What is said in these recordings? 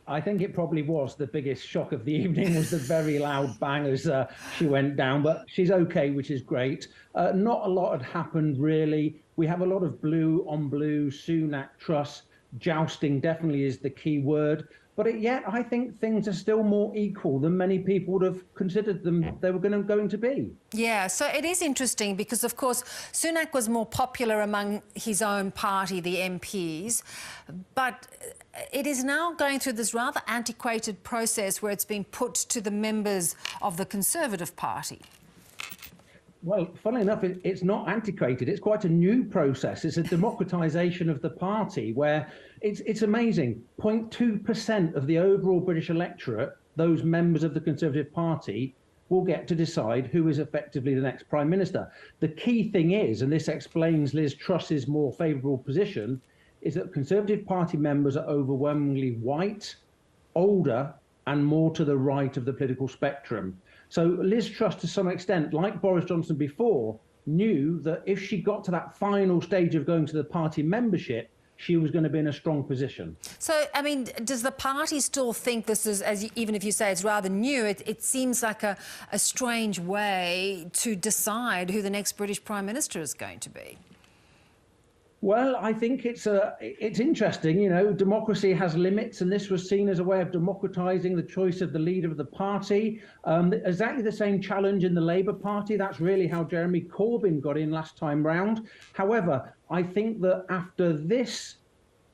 I think it probably was the biggest shock of the evening was the very loud bang as she went down, but she's okay, which is great. Not a lot had happened, really. We have a lot of blue on blue, Sunak, Truss, jousting definitely is the key word. But yet, I think things are still more equal than many people would have considered them they were going to be. Yeah, so it is interesting because, of course, Sunak was more popular among his own party, the MPs, but it is now going through this rather antiquated process where it's been put to the members of the Conservative Party. Well, funnily enough, it's not antiquated. It's quite a new process. It's a democratisation of the party where it's amazing. 0.2% of the overall British electorate, those members of the Conservative Party, will get to decide who is effectively the next Prime Minister. The key thing is, and this explains Liz Truss's more favourable position, is that Conservative Party members are overwhelmingly white, older, and more to the right of the political spectrum. So Liz Truss, to some extent, like Boris Johnson before, knew that if she got to that final stage of going to the party membership, she was going to be in a strong position. So, I mean, does the party still think this is, even if you say it's rather new, it seems like a strange way to decide who the next British Prime Minister is going to be? Well, I think it's interesting. You know, democracy has limits, and this was seen as a way of democratising the choice of the leader of the party. Exactly the same challenge in the Labour Party. That's really how Jeremy Corbyn got in last time round. However, I think that after this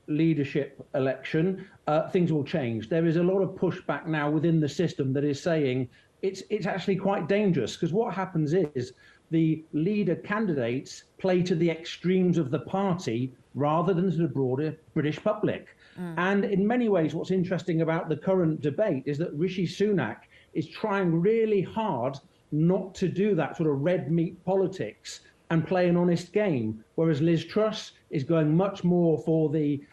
leadership election, things will change. There is a lot of pushback now within the system that is saying it's actually quite dangerous, because what happens is the leader candidates play to the extremes of the party rather than to the broader British public. And in many ways, what's interesting about the current debate is that Rishi Sunak is trying really hard not to do that sort of red meat politics and play an honest game, whereas Liz Truss is going much more for the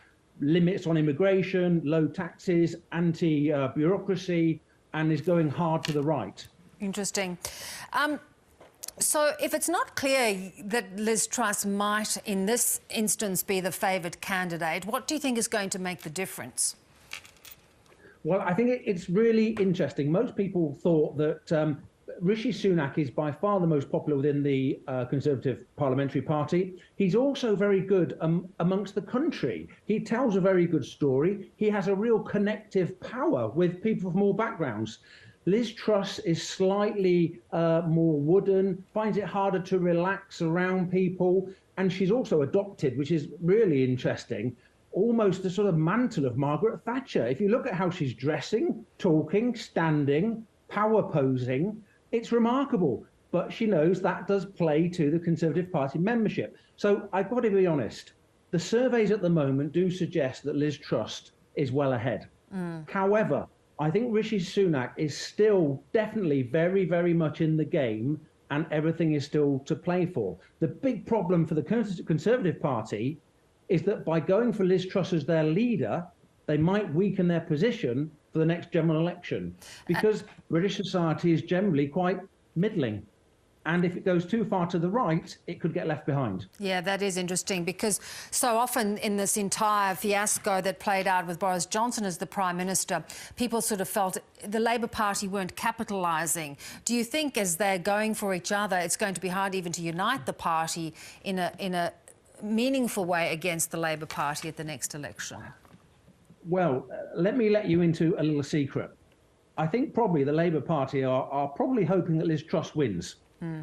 limits on immigration, low taxes, anti-bureaucracy, and is going hard to the right. Interesting. So if it's not clear that Liz Truss might, in this instance, be the favoured candidate, what do you think is going to make the difference? Well, I think it's really interesting. Most people thought that Rishi Sunak is by far the most popular within the Conservative Parliamentary Party. He's also very good amongst the country. He tells a very good story. He has a real connective power with people from all backgrounds. Liz Truss is slightly more wooden, finds it harder to relax around people, and she's also adopted, which is really interesting, almost the sort of mantle of Margaret Thatcher. If you look at how she's dressing, talking, standing, power posing, it's remarkable. But she knows that does play to the Conservative Party membership. So I've got to be honest, the surveys at the moment do suggest that Liz Truss is well ahead. However, I think Rishi Sunak is still definitely very, very much in the game, and everything is still to play for. The big problem for the Conservative Party is that by going for Liz Truss as their leader, they might weaken their position for the next general election, because British society is generally quite middling. And if it goes too far to the right, it could get left behind. Yeah, that is interesting, because so often in this entire fiasco that played out with Boris Johnson as the Prime Minister, people sort of felt the Labour Party weren't capitalising. Do you think as they're going for each other, it's going to be hard even to unite the party in a meaningful way against the Labour Party at the next election? Well, let me let you into a little secret. I think probably the Labour Party are probably hoping that Liz Truss wins.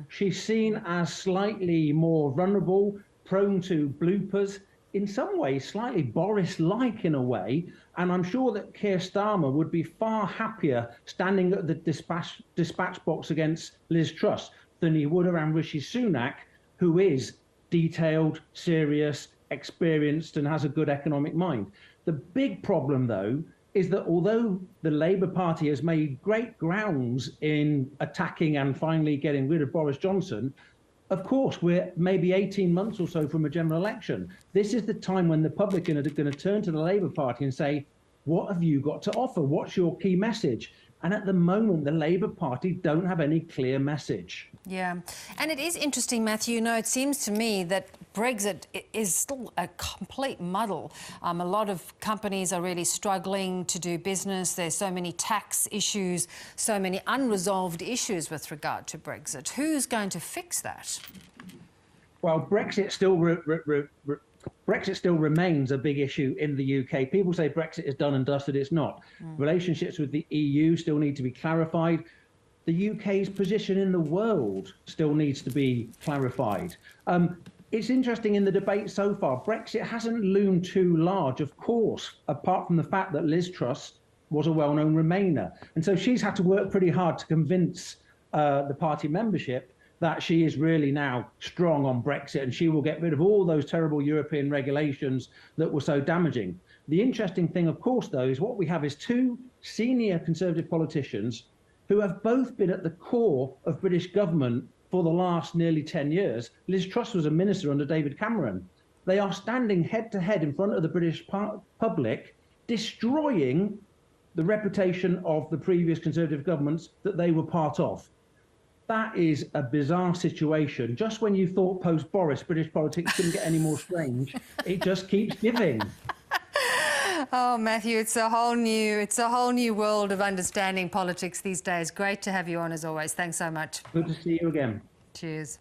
She's seen as slightly more vulnerable, prone to bloopers, in some ways slightly Boris-like in a way, and I'm sure that Keir Starmer would be far happier standing at the dispatch box against Liz Truss than he would around Rishi Sunak, who is detailed, serious, experienced, and has a good economic mind. The big problem, though, is that although the Labour Party has made great grounds in attacking and finally getting rid of Boris Johnson, of course, we're maybe 18 months or so from a general election. This is the time when the public are going to turn to the Labour Party and say, what have you got to offer? What's your key message? And at the moment, the Labour Party don't have any clear message. Yeah. And it is interesting, Matthew, you know, it seems to me that Brexit is still a complete muddle. A lot of companies are really struggling to do business. There's so many tax issues, so many unresolved issues with regard to Brexit. Who's going to fix that? Well, Brexit still remains a big issue in the UK. People say Brexit is done and dusted. It's not. Relationships with the EU still need to be clarified. The UK's position in the world still needs to be clarified. It's interesting in the debate so far, Brexit hasn't loomed too large, of course, apart from the fact that Liz Truss was a well-known Remainer. And so she's had to work pretty hard to convince the party membership that she is really now strong on Brexit and she will get rid of all those terrible European regulations that were so damaging. The interesting thing, of course, though, is what we have is two senior Conservative politicians who have both been at the core of British government for the last nearly 10 years. Liz Truss was a minister under David Cameron. They are standing head to head in front of the British public, destroying the reputation of the previous Conservative governments that they were part of. That is a bizarre situation. Just when you thought post-Boris British politics couldn't get any more strange, it just keeps giving. Oh, Matthew, it's a whole new world of understanding politics these days. Great to have you on as always. Thanks so much. Good to see you again. Cheers.